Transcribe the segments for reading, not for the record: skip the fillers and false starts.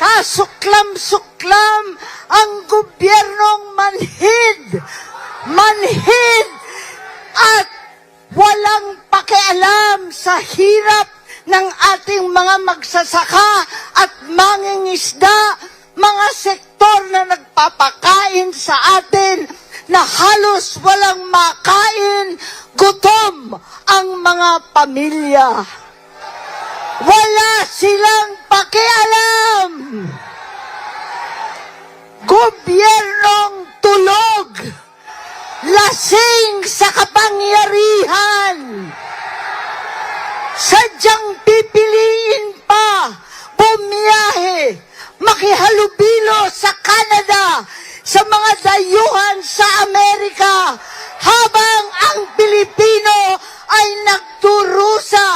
kasuklam-suklam ang gobyernong manhid at walang pakialam sa hirap ng ating mga magsasaka at mangingisda, mga sektor na nagpapakain sa atin na halos walang makain, gutom ang mga pamilya. Wala silang pakialam. Gobyernong tulog, lasing sa kapangyarihan, sadyang pipiliin pa bumiyahe, makihalubilo sa Canada, sa mga dayuhan sa Amerika, habang ang Pilipino ay nagdurusa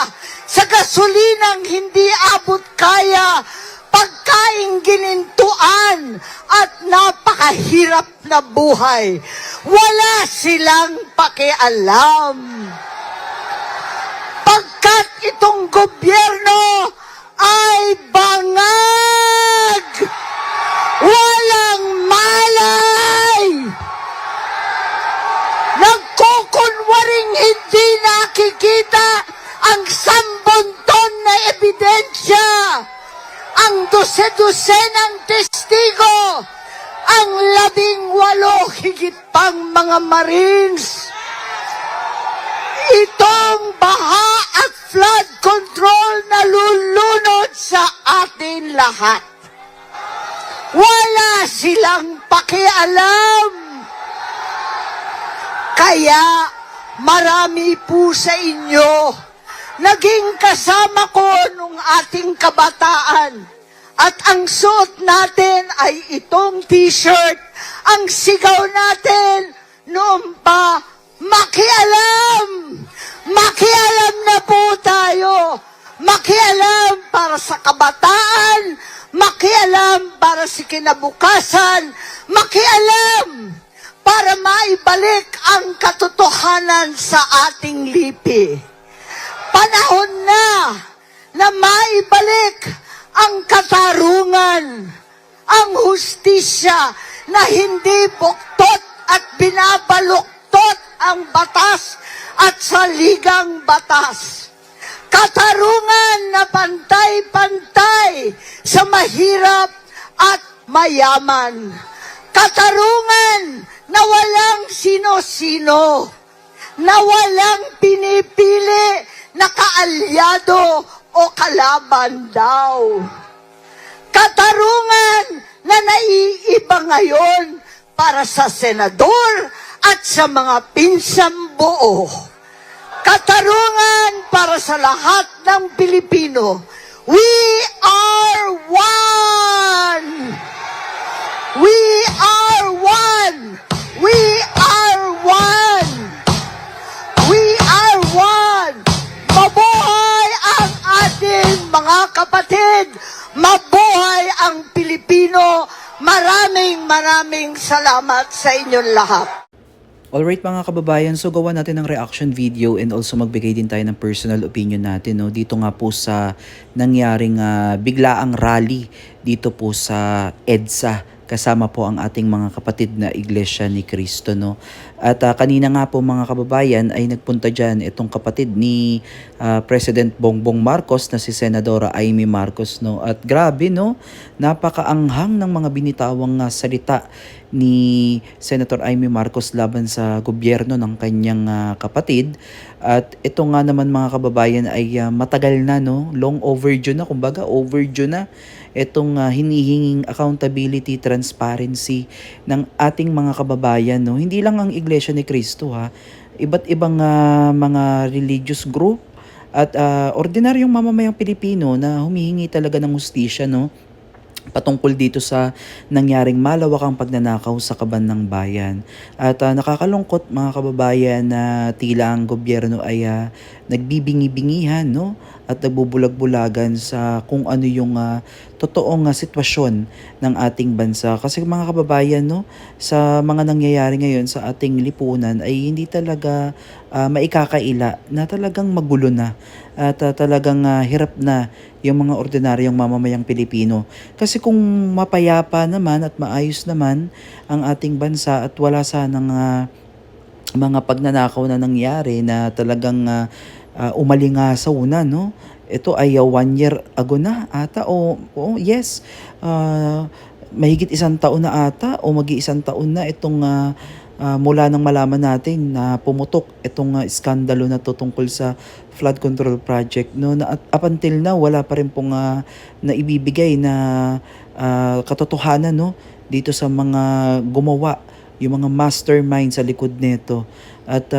sa gasolinang hindi abot kaya, pagkaing ginintuan at napakahirap na buhay. Wala silang pakialam. Pagkat itong gobyerno ay bangag, walang malay, nagkukunwaring hindi nakikita ang 10 ton na ebidensya, ang 12-12 testigo, ang 18 higit pang mga Marines. Itong baha at flood control na lulunod sa atin lahat. Wala silang pakialam. Kaya marami po sa inyo naging kasama ko nung ating kabataan. At ang suot natin ay itong t-shirt. Ang sigaw natin noon pa, makialam! Makialam na po tayo! Makialam para sa kabataan, makialam para sa kinabukasan, makialam para maibalik ang katotohanan sa ating lipi. Panahon na maibalik ang katarungan, ang hustisya na hindi buktot at binabaluktot ang batas at saligang batas. Katarungan na pantay-pantay sa mahirap at mayaman. Katarungan na walang sino-sino, na walang pinipili na kaalyado o kalaban daw. Katarungan na naiiba ngayon para sa senador at sa mga pinsang buo. Katarungan para sa lahat ng Pilipino. We are one! We are one! We are one! We are one! Mabuhay ang ating mga kapatid! Mabuhay ang Pilipino! Maraming salamat sa inyong lahat. Alright mga kababayan, so gawa natin ng reaction video and also magbigay din tayo ng personal opinion natin, no? Dito nga po sa nangyaring biglaang rally dito po sa EDSA. Kasama po ang ating mga kapatid na Iglesia ni Cristo, no? At kanina nga po mga kababayan ay nagpunta dyan itong kapatid ni President Bongbong Marcos na si Senadora Amy Marcos, no? At grabe, no? Napakaanghang ng mga binitawang salita ni Senator Amy Marcos laban sa gobyerno ng kanyang kapatid. At ito nga naman mga kababayan ay matagal na, no? Long overdue na, kumbaga overdue na itong hinihinging accountability, transparency ng ating mga kababayan, no? Hindi lang ang Iglesia ni Cristo, ha. Iba't ibang mga religious group at ordinaryong mamamayang Pilipino na humihingi talaga ng hustisya, no? Patungkol dito sa nangyaring malawakang pagnanakaw sa kaban ng bayan. At nakakalungkot mga kababayan na tila ang gobyerno ay nagbibingi-bingihan, no? at nagbubulag-bulagan sa kung ano yung totoong sitwasyon ng ating bansa. Kasi mga kababayan, no, sa mga nangyayari ngayon sa ating lipunan ay hindi talaga maikakaila na talagang magulo na at talagang hirap na yung mga ordinaryong mamamayang Pilipino. Kasi kung mapayapa naman at maayos naman ang ating bansa at wala sanang mga pagnanakaw na nangyari na talagang umalingasaw na, no? Ito ay 1 year ago na ata yes, mahigit 1 taon na ata o magi-isang taon na itong mula nang malaman natin na pumutok itong iskandalo na to tungkol sa flood control project, no, na up until now wala pa rin pong naibibigay na katotohanan, no, dito sa mga gumawa, yung mga mastermind sa likod nito. At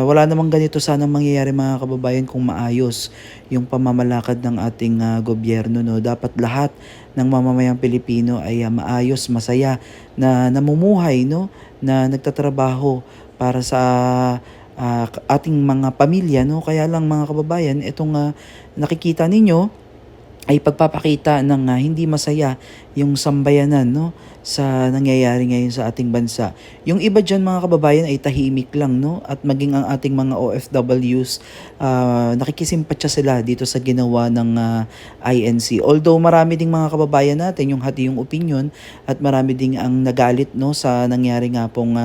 wala namang ganito sanang mangyayari mga kababayan kung maayos yung pamamalakad ng ating gobyerno, no. Dapat lahat ng mamamayang Pilipino ay maayos, masaya, na namumuhay, no, na nagtatrabaho para sa ating mga pamilya, no. Kaya lang mga kababayan, itong nakikita ninyo ay pagpapakita ng hindi masaya yung sambayanan, no, sa nangyayari ngayon sa ating bansa. Yung iba dyan mga kababayan ay tahimik lang, no, at maging ang ating mga OFWs, nakikisimpatya sila dito sa ginawa ng INC. Although marami ding mga kababayan natin yung hati yung opinion at marami ding ang nagalit, no, sa nangyari nga pong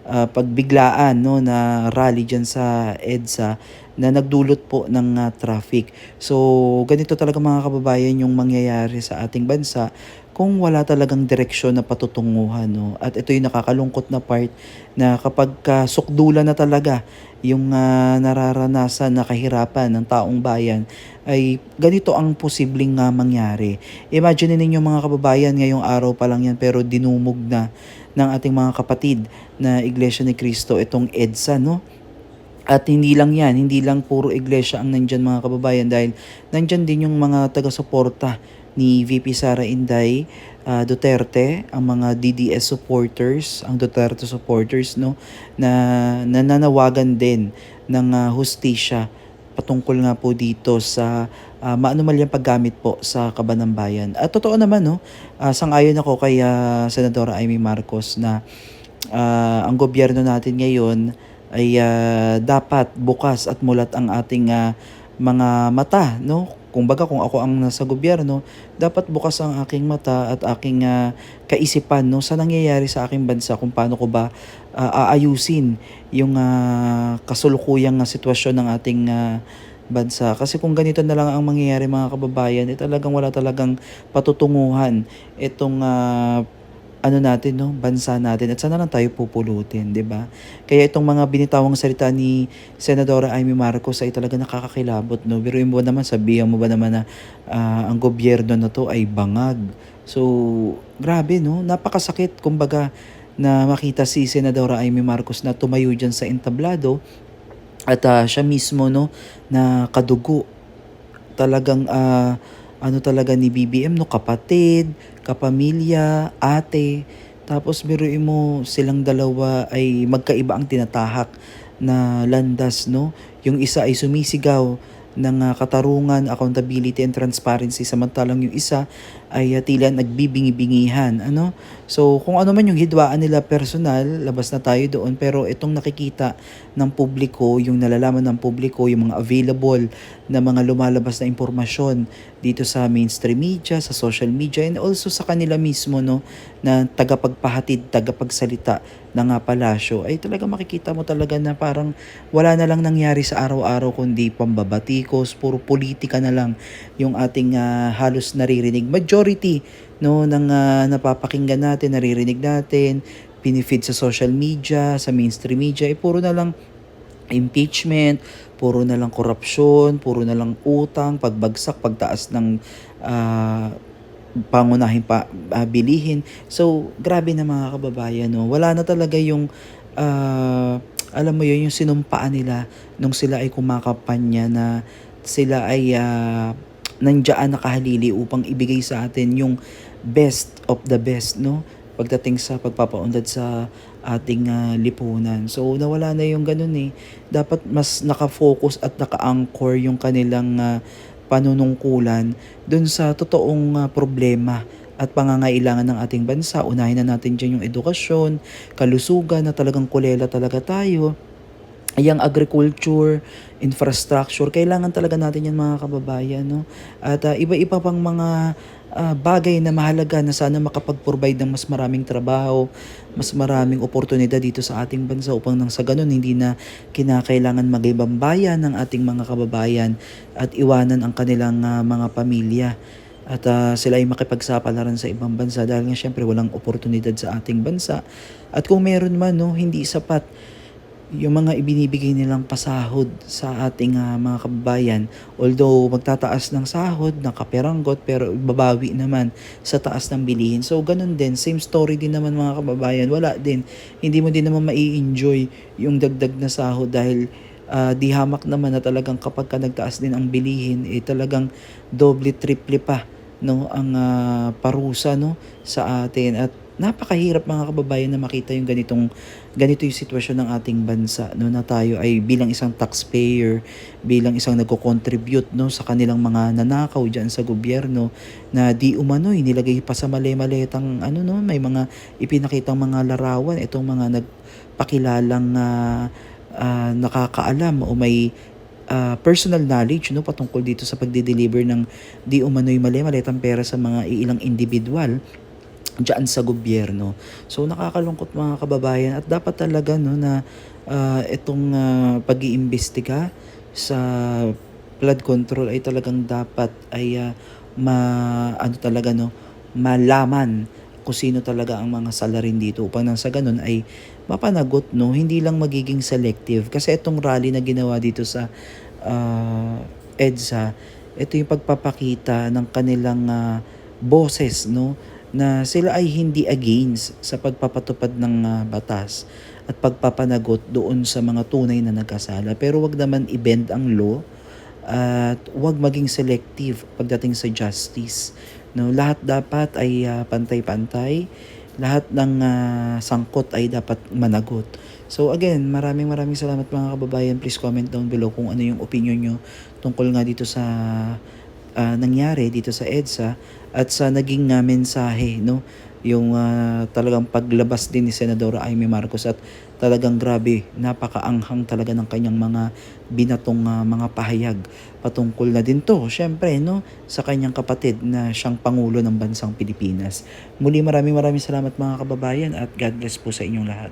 pagbiglaan, no, na rally dyan sa EDSA na nagdulot po ng traffic. So, ganito talaga mga kababayan yung mangyayari sa ating bansa kung wala talagang direksyon na patutunguhan, no? At ito yung nakakalungkot na part na kapag sukdulan na talaga yung nararanasan na kahirapan ng taong bayan, ay ganito ang posibleng mangyari. Imagine ninyo mga kababayan, ngayong araw pa lang yan pero dinumog na ng ating mga kapatid na Iglesia ni Cristo itong EDSA, no? At hindi lang yan, hindi lang puro iglesia ang nandyan mga kababayan, dahil nandyan din yung mga taga-suporta ni VP Sara Inday Duterte, ang mga DDS supporters, ang Duterte supporters, no, na nananawagan din ng hustisya patungkol nga po dito sa maanumalyang paggamit po sa kaban ng bayan. At totoo naman, no, sang-ayon ako kay Senadora Amy Marcos na ang gobyerno natin ngayon ay dapat bukas at mulat ang ating mga mata, no? Kumbaga kung ako ang nasa gobyerno, dapat bukas ang aking mata at aking kaisipan, no, sa nangyayari sa aking bansa, kung paano ko ba aayusin yung kasulukuyang sitwasyon ng ating bansa. Kasi kung ganito na lang ang mangyayari mga kababayan, talagang wala talagang patutunguhan itong ano natin, no, bansa natin, at sana lang tayo pupulutin, 'di ba? Kaya itong mga binitawang salita ni Senadora Amy Marcos ay talaga nakakakilabot, no. Biruin mo naman, sabihan mo ba naman na ang gobyerno na to ay bangag. So, grabe, no? Napakasakit kumbaga na makita si Senadora Amy Marcos na tumayo diyan sa entablado at siya mismo, no, na kadugo talagang ano talaga ni BBM, no, kapatid, kapamilya, ate. Tapos biruin mo, silang dalawa ay magkaiba ang tinatahak na landas, no. Yung isa ay sumisigaw ng katarungan, accountability and transparency, samantalang yung isa ay tila nagbibingi-bingihan, ano. So kung ano man yung hidwaan nila personal, labas na tayo doon, pero itong nakikita ng publiko, yung nalalaman ng publiko, yung mga available na mga lumalabas na impormasyon dito sa mainstream media, sa social media, and also sa kanila mismo, no, na tagapagpahatid, tagapagsalita ng palasyo, ay talaga makikita mo talaga na parang wala na lang nangyari sa araw-araw kundi pambabatikos, puro politika na lang yung ating halos naririnig. Majority, no, ng napapakinggan natin, naririnig natin, pinifeed sa social media, sa mainstream media, ay puro na lang impeachment, puro na lang korupsyon, puro na lang utang, pagbagsak, pagtaas ng pangunahing bilihin. So, grabe na mga kababayan, no. Wala na talaga yung alam mo yun, yung sinumpaan nila nung sila ay kumakampanya na sila ay nandiyan nakahalili upang ibigay sa atin yung best of the best, no, pagdating sa pagpapaunlad sa ating lipunan. So nawala na yung ganun eh. Dapat mas nakafocus at naka-anchor yung kanilang panunungkulan dun sa totoong problema at pangangailangan ng ating bansa. Unahin na natin dyan yung edukasyon, kalusugan na talagang kulela talaga tayo. Yang agriculture, infrastructure, kailangan talaga natin yan mga kababayan. No? At iba-iba pang mga bagay na mahalaga na sana makapag-provide ng mas maraming trabaho, mas maraming oportunidad dito sa ating bansa upang nang sa ganun hindi na kinakailangan mag-ibang bayan ng ating mga kababayan at iwanan ang kanilang mga pamilya. At sila ay makipagsapalaran sa ibang bansa dahil nga syempre walang oportunidad sa ating bansa. At kung meron man, no, hindi sapat yung mga ibinibigay nilang pasahod sa ating mga kababayan. Although magtataas ng sahod, ng kaperanggot, pero babawi naman sa taas ng bilihin. So ganun din, same story din naman mga kababayan. Wala din, hindi mo din naman mai-enjoy yung dagdag na sahod dahil di hamak naman na talagang kapag ka nagtaas din ang bilihin, talagang doble, triple pa, no, ang parusa, no, sa atin. At napakahirap mga kababayan na makita yung ganito yung sitwasyon ng ating bansa, no, na tayo ay bilang isang taxpayer, bilang isang nagko-contribute, no, sa kanilang mga nanakaw diyan sa gobyerno na di umano'y nilagay pa sa mali-maletang no, may mga ipinakitang mga larawan itong mga nagpakilalang nakakaalam o may personal knowledge, no, patungkol dito sa pagde-deliver ng di umano'y mali-maletang pera sa mga ilang individual diyan sa gobyerno. So nakakalungkot mga kababayan at dapat talaga, no, na itong pag-iimbestiga sa flood control ay talagang dapat ay talaga, no, malaman kung sino talaga ang mga salarin dito upang nang sa ganun ay mapanagot, no, hindi lang magiging selective. Kasi itong rally na ginawa dito sa EDSA, ito yung pagpapakita ng kanilang boses, no, na sila ay hindi against sa pagpapatupad ng batas at pagpapanagot doon sa mga tunay na nagkasala. Pero wag naman i-bend ang law at wag maging selective pagdating sa justice. No, lahat dapat ay pantay-pantay. Lahat ng sangkot ay dapat managot. So again, maraming salamat mga kababayan. Please comment down below kung ano yung opinion nyo tungkol nga dito sa nangyari dito sa EDSA at sa naging mensahe, no, yung talagang paglabas din ni Senadora Amy Marcos at talagang grabe, napakaanghang talaga ng kanyang mga binatong mga pahayag patungkol na din to syempre, no, sa kanyang kapatid na siyang Pangulo ng bansang Pilipinas. Muli maraming salamat mga kababayan at God bless po sa inyong lahat.